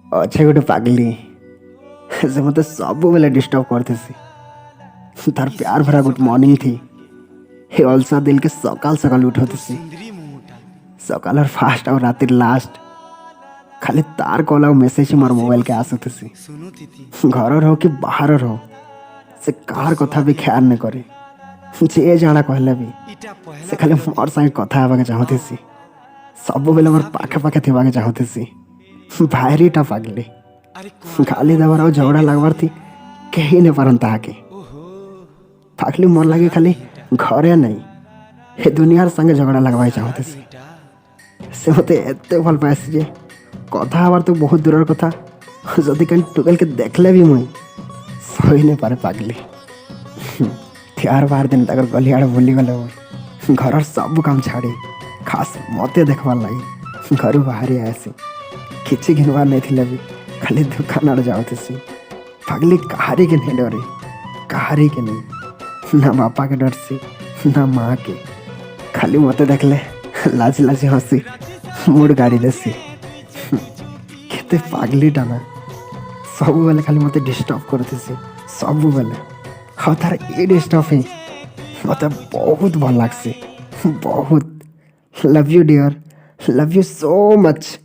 अच्छे गोटे पागली से मत सब बेले डिस्टर्ब करते तार प्यार भरा गुड मॉर्निंग थी हे अलसा दिल के सकाल सकाल उठते सकाल और फास्ट और रातिर लास्ट खाली तार कॉल और मेसेज मोर मोबाइल के आसुते घर रहो कि बाहर रहो से कार कथा भी ख्याल नहीं करे जे जाना कहले भी से खाली मोर संगे कथा हेबाके चाहते सब बेले मोर पाखे पाखे थिबाके चाहते भाईरीटा पागले गाली देवार और झगड़ा लगवार थी कहीं नहीं पारन ताके पागली मोर लगे खाली घरे नहीं हे दुनियार संगे झगड़ा लगवाई चाहते से मते एते भल पाइस जे कथा हबार तो बहुत दूर कथा जदि कहीं टुकेल के देखले भी मुई सही नहीं पारे पागली त्यार बार दिन तक गली आड़े बुली गले घर सब काम छाड़ी खास मते देखवार लगी घर बाहरी आसी किसी घिनवार नहीं थी भी खाली दुकान आड़े जाते पागली कहारी के नहीं डरे कहारी के नहीं ना बापा के डर से ना माँ के खाली मते देखले लाज लाज हंसी मुड़ गाड़ी देसी केते पागली टाना सब बेले खाली मते डिस्टर्ब करते सब बेले हाँ तार ये डिस्टर्ब है मते बहुत भल लगसे बहुत love you dear love you so much.